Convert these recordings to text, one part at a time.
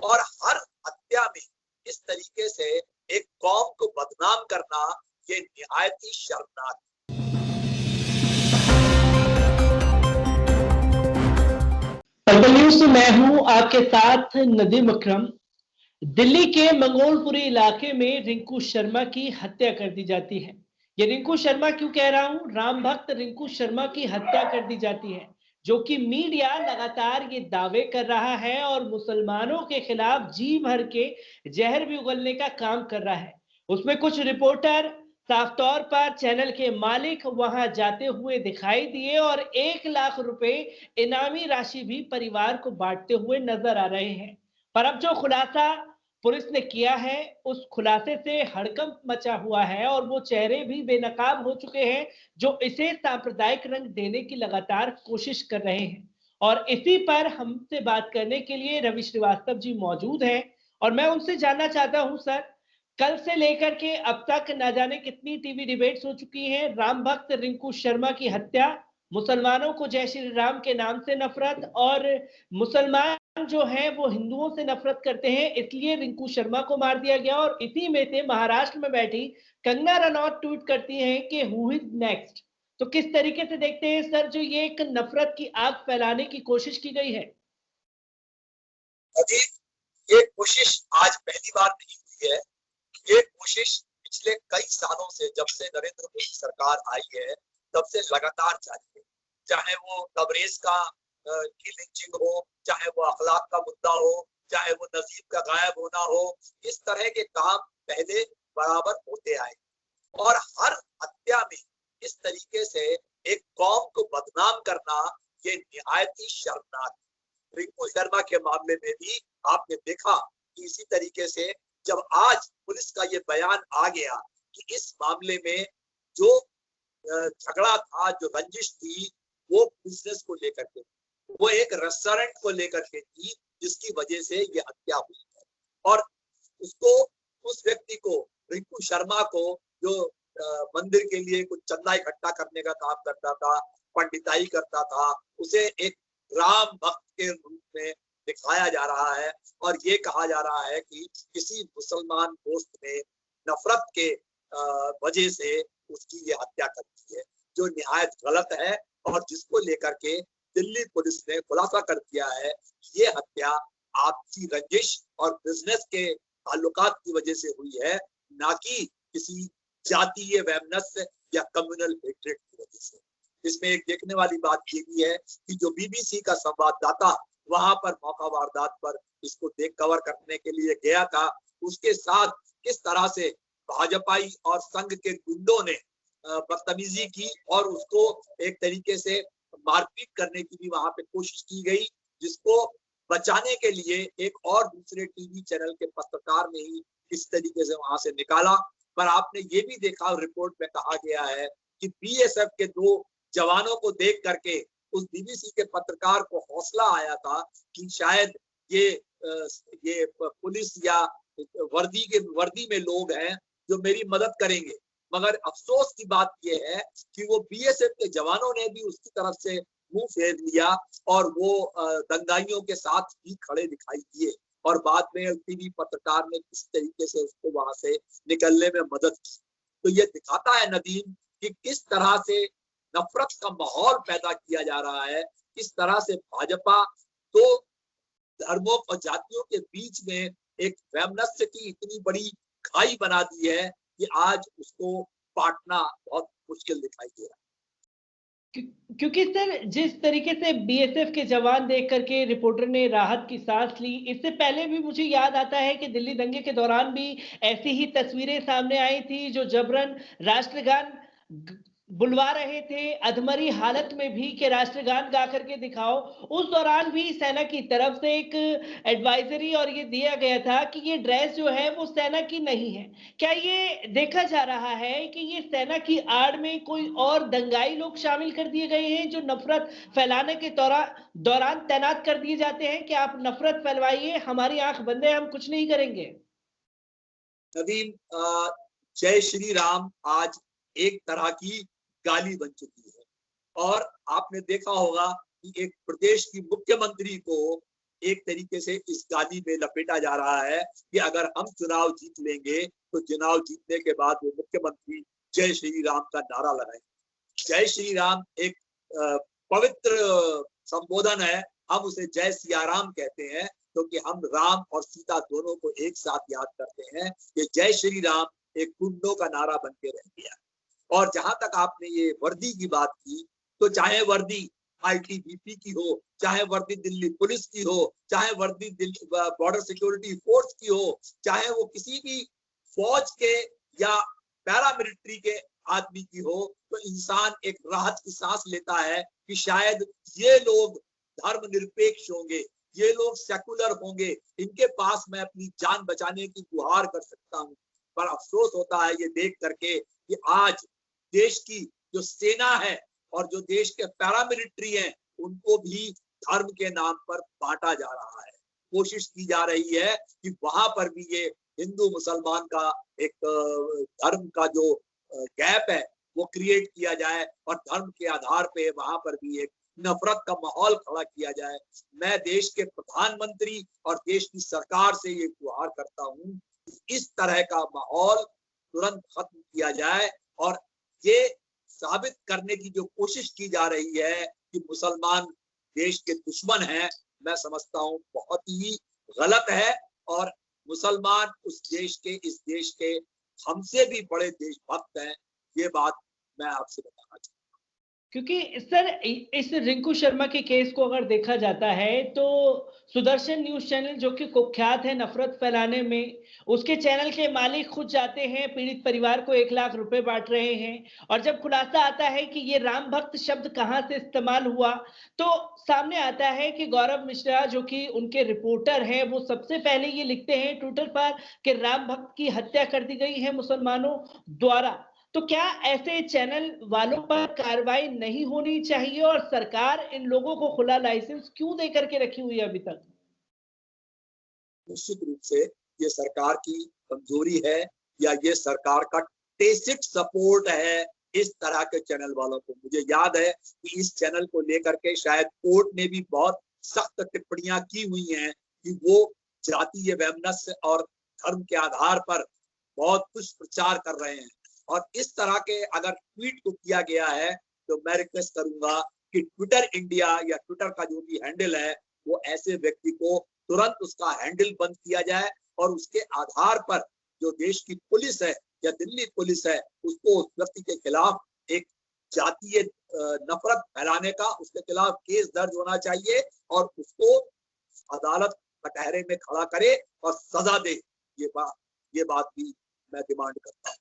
और हर हत्या में इस तरीके से एक कौम को बदनाम करना ये निहायत ही शर्मनाक है। पर्पल न्यूज से मैं हूं आपके साथ नदीम अकरम। दिल्ली के मंगोलपुरी इलाके में रिंकू शर्मा की हत्या कर दी जाती है। ये रिंकू शर्मा क्यों कह रहा हूं, राम भक्त रिंकू शर्मा की हत्या कर दी जाती है, जो कि मीडिया लगातार ये दावे कर रहा है और मुसलमानों के खिलाफ जी भर के जहर भी उगलने का काम कर रहा है। उसमें कुछ रिपोर्टर साफ तौर पर चैनल के मालिक वहां जाते हुए दिखाई दिए और 1 लाख रुपए इनामी राशि भी परिवार को बांटते हुए नजर आ रहे हैं। पर अब जो खुलासा पुलिस ने किया है, उस खुलासे से हड़कंप मचा हुआ है और वो चेहरे भी बेनकाब हो चुके हैं जो इसे सांप्रदायिक रंग देने की लगातार कोशिश कर रहे हैं। और इसी पर हमसे बात करने के लिए रवि श्रीवास्तव जी मौजूद हैं और मैं उनसे जानना चाहता हूं, सर, कल से लेकर के अब तक न जाने कितनी टीवी डिबेट्स हो चुकी हैं। राम भक्त रिंकू शर्मा की हत्या, मुसलमानों को जय श्री राम के नाम से नफरत, और मुसलमान जो है वो हिंदुओं से नफरत करते हैं, इसलिए रिंकू शर्मा को मार दिया गया। और इसी में से महाराष्ट्र में बैठी कंगना रनौत ट्वीट करती हैं कि हु इज नेक्स्ट। तो किस तरीके से देखते हैं सर, जो ये एक नफरत की आग फैलाने की कोशिश की गई है? अभी ये कोशिश आज पहली बार नहीं हुई है। ये कोशिश पिछले कई सालों से, जब से नरेंद्र मोदी सरकार आई है तब से लगातार जारी है। चाहे वो तबरेज का की लिंचिंग हो, चाहे वो अखलाक का मुद्दा हो, चाहे वो नजीब का गायब होना हो, इस तरह के काम पहले बराबर होते आए और हर हत्या में इस तरीके से एक कौम को बदनाम करना ये निहायत ही शर्मनाक है। रिंकू शर्मा के मामले में भी आपने देखा कि इसी तरीके से जब आज पुलिस का ये बयान आ गया कि इस मामले में जो झगड़ा था, जो रंजिश थी, वो बिजनेस को लेकर के, वो एक रेस्टोरेंट को लेकर के थी, जिसकी वजह से ये हत्या हुई है। और उसको, उस व्यक्ति को, रिंकू शर्मा को, जो मंदिर के लिए कुछ चंदा इकट्ठा करने का काम करता था, पंडिताई करता था, उसे एक राम भक्त के रूप में दिखाया जा रहा है और ये कहा जा रहा है कि किसी मुसलमान दोस्त ने नफरत के वजह से उसकी ये हत्या कर दी है, जो निहायत गलत है और जिसको लेकर के दिल्ली पुलिस ने खुलासा कर दिया है कि ये हत्या आपसी रंजिश और बिजनेस के ताल्लुकात की वजह से हुई है, ना कि किसी जातीय वैमनस्य या कम्युनल हेट्रेड की वजह से। इसमें एक देखने वाली बात ये भी है कि जो बीबीसी का संवाददाता वहां पर मौका वारदात पर इसको देख कवर करने के लिए गया था, उसके साथ किस तरह से भाजपाई और संघ के गुंडों ने बदतमीजी की और उसको एक तरीके से मारपीट करने की भी वहां पे कोशिश की गई, जिसको बचाने के लिए एक और दूसरे टीवी चैनल के पत्रकार ने ही इस तरीके से वहां से निकाला। पर आपने ये भी देखा, रिपोर्ट में कहा गया है कि बीएसएफ के 2 जवानों को देख करके उस बीबीसी के पत्रकार को हौसला आया था कि शायद ये पुलिस या वर्दी में लोग हैं जो मेरी मदद करेंगे। मगर अफसोस की बात यह है कि वो बीएसएफ के जवानों ने भी उसकी तरफ से मुंह फेर लिया और वो दंगाइयों के साथ भी खड़े दिखाई दिए और बाद में टीवी पत्रकार ने किस तरीके से उसको वहां से निकलने में मदद की। तो ये दिखाता है नदीम कि किस तरह से नफरत का माहौल पैदा किया जा रहा है, किस तरह से भाजपा तो धर्मों और जातियों के बीच में एक वैमनस्य की इतनी बड़ी खाई बना दी है कि आज उसको पाटना बहुत मुश्किल दिखाई दे रहा है। क्योंकि सर, जिस तरीके से बीएसएफ के जवान देख करके रिपोर्टर ने राहत की सांस ली, इससे पहले भी मुझे याद आता है कि दिल्ली दंगे के दौरान भी ऐसी ही तस्वीरें सामने आई थी, जो जबरन राष्ट्रगान बुलवा रहे थे, अधमरी हालत में भी कि राष्ट्रगान गा करके दिखाओ। उस दौरान भी सेना की तरफ से एक एडवाइजरी और ये दिया गया था कि ये ड्रेस जो है वो सेना की नहीं है। क्या ये देखा जा रहा है कि ये सेना की आड़ में कोई और दंगाई लोग शामिल कर दिए गए हैं, जो नफरत फैलाने के दौरान तैनात कर दिए जाते हैं कि आप नफरत फैलवाइए, हमारी आंख बंद है, हम कुछ नहीं करेंगे? नदीम, जय श्री राम आज एक तरह की गाली बन चुकी है और आपने देखा होगा कि एक प्रदेश की मुख्यमंत्री को एक तरीके से इस गाली में लपेटा जा रहा है कि अगर हम चुनाव जीत लेंगे तो चुनाव जीतने के बाद वो मुख्यमंत्री जय श्री राम का नारा लगाएंगे। जय श्री राम एक पवित्र संबोधन है, हम उसे जय सिया राम कहते हैं क्योंकि हम राम और सीता दोनों को एक साथ याद करते हैं। ये जय श्री राम एक गुंडों का नारा बन के रह गया। और जहां तक आपने ये वर्दी की बात की, तो चाहे वर्दी आईटीबीपी की हो, चाहे वर्दी दिल्ली पुलिस की हो, चाहे वर्दी दिल्ली बॉर्डर सिक्योरिटी फोर्स की हो, चाहे वो किसी भी फौज के या पैरामिलिट्री के आदमी की हो, तो इंसान एक राहत की सांस लेता है कि शायद ये लोग धर्मनिरपेक्ष होंगे, ये लोग सेकुलर होंगे, इनके पास मैं अपनी जान बचाने की गुहार कर सकता हूँ। पर अफसोस होता है ये देख करके कि आज देश की जो सेना है और जो देश के पैरामिलिट्री हैं, उनको भी धर्म के नाम पर बांटा जा रहा है। कोशिश की जा रही है कि वहां पर भी ये हिंदू मुसलमान का एक धर्म का जो गैप है वो क्रिएट किया जाए और धर्म के आधार पे वहां पर भी एक नफरत का माहौल खड़ा किया जाए। मैं देश के प्रधानमंत्री और देश की सरकार से ये गुहार करता हूँ कि इस तरह का माहौल तुरंत खत्म किया जाए। और ये साबित करने की जो कोशिश की जा रही है कि मुसलमान देश के दुश्मन हैं, मैं समझता हूँ बहुत ही गलत है। और मुसलमान उस देश के, इस देश के हमसे भी बड़े देशभक्त हैं, ये बात मैं आपसे बताना चाहता हूँ। क्योंकि सर इस रिंकू शर्मा के केस को अगर देखा जाता है तो सुदर्शन न्यूज चैनल जो कि कुख्यात है नफरत फैलाने में, उसके चैनल के मालिक खुद जाते हैं पीड़ित परिवार को 1 लाख रुपए बांट रहे हैं। और जब खुलासा आता है कि ये राम भक्त शब्द कहां से इस्तेमाल हुआ, तो सामने आता है कि गौरव मिश्रा जो कि उनके रिपोर्टर हैं, वो सबसे पहले ये लिखते हैं ट्विटर पर कि राम भक्त की हत्या कर दी गई है मुसलमानों द्वारा। तो क्या ऐसे चैनल वालों पर कार्रवाई नहीं होनी चाहिए और सरकार इन लोगों को खुला लाइसेंस क्यों दे करके रखी हुई है अभी तक? निश्चित रूप से ये सरकार की कमजोरी है या ये सरकार का टेसिट सपोर्ट है इस तरह के चैनल वालों को। मुझे याद है कि इस चैनल को लेकर के शायद कोर्ट ने भी बहुत सख्त टिप्पणियां की हुई हैं कि वो जातीय वैमनस्य और धर्म के आधार पर बहुत दुष्प्रचार कर रहे हैं। और इस तरह के अगर ट्वीट को किया गया है तो मैं रिक्वेस्ट करूंगा कि ट्विटर इंडिया या ट्विटर का जो भी हैंडल है वो ऐसे व्यक्ति को तुरंत उसका हैंडल बंद किया जाए और उसके आधार पर जो देश की पुलिस है या दिल्ली पुलिस है उसको उस व्यक्ति के खिलाफ एक जातीय नफरत फैलाने का उसके खिलाफ केस दर्ज होना चाहिए और उसको अदालत कटहरे में खड़ा करे और सजा दे। ये बात भी मैं डिमांड करता हूँ।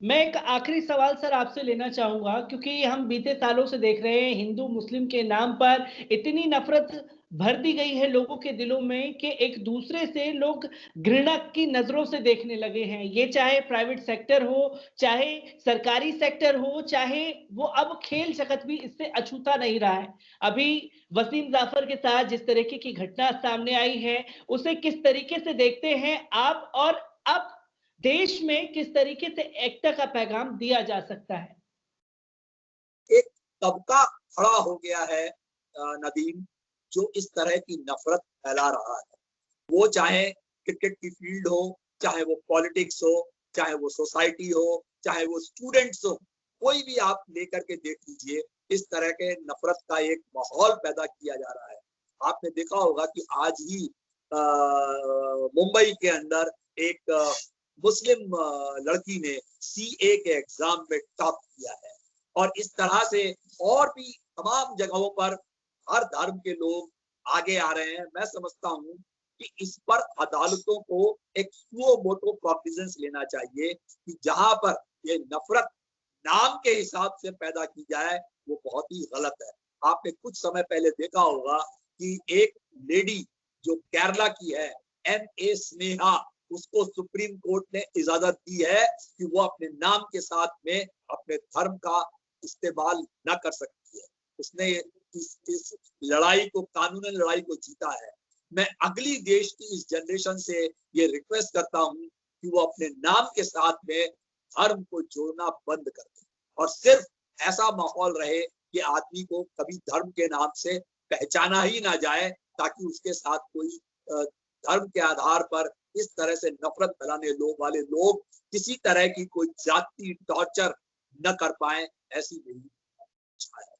मैं एक आखिरी सवाल सर आपसे लेना चाहूंगा, क्योंकि हम बीते सालों से देख रहे हैं हिंदू मुस्लिम के नाम पर इतनी नफरत भर दी गई है लोगों के दिलों में कि एक दूसरे से लोग घृणा की नजरों से देखने लगे हैं। ये चाहे प्राइवेट सेक्टर हो, चाहे सरकारी सेक्टर हो, चाहे वो अब खेल जगत भी इससे अछूता नहीं रहा है। अभी वसीम जाफर के साथ जिस तरीके की घटना सामने आई है, उसे किस तरीके से देखते हैं आप, और अब देश में किस तरीके से एकता का पैगाम दिया जा सकता है? एक तबका खड़ा हो गया है नदीम, जो इस तरह की नफरत फैला रहा है। वो चाहे क्रिकेट की फील्ड हो, चाहे वो पॉलिटिक्स हो, चाहे वो सोसाइटी हो, चाहे वो स्टूडेंट्स हो, कोई भी आप लेकर के देख लीजिए, इस तरह के नफरत का एक माहौल पैदा किया जा रहा है। आपने देखा होगा कि आज ही मुंबई के अंदर एक मुस्लिम लड़की ने सीए के एग्जाम में टॉप किया है। और इस तरह से और भी तमाम जगहों पर हर धर्म के लोग आगे आ रहे हैं। मैं समझता हूँ कि इस पर अदालतों को एक सुओ मोटो कॉग्निजेंस लेना चाहिए कि जहां पर ये नफरत नाम के हिसाब से पैदा की जाए वो बहुत ही गलत है। आपने कुछ समय पहले देखा होगा कि एक लेडी जो केरला की है, M.A. स्नेहा, उसको सुप्रीम कोर्ट ने इजाजत दी है कि वो अपने नाम के साथ में अपने धर्म का इस्तेमाल न कर सकती है। उसने इस लड़ाई को, कानूनी लड़ाई को जीता है। मैं अगली देश की इस जनरेशन से ये रिक्वेस्ट करता हूँ कि वो अपने नाम के साथ में धर्म को जोड़ना बंद कर दे और सिर्फ ऐसा माहौल रहे कि आदमी को कभी धर्म के नाम से पहचाना ही ना जाए ताकि उसके साथ कोई धर्म के आधार पर इस तरह से नफरत फैलाने वाले लोग किसी तरह की कोई जाति टॉर्चर न कर पाए, ऐसी मेरी इच्छा है।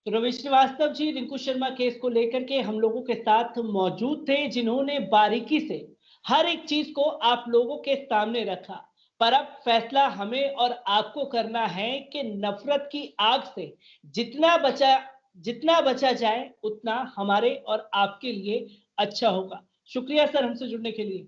तो रमेश श्रीवास्तव जी रिंकू शर्मा केस को लेकर के हम लोगों के साथ मौजूद थे, जिन्होंने बारीकी से हर एक चीज को आप लोगों के सामने रखा। पर अब फैसला हमें और आपको करना है कि नफरत की आग से जितना बचा जाए उतना हमारे और आपके लिए अच्छा होगा। शुक्रिया सर हमसे जुड़ने के लिए।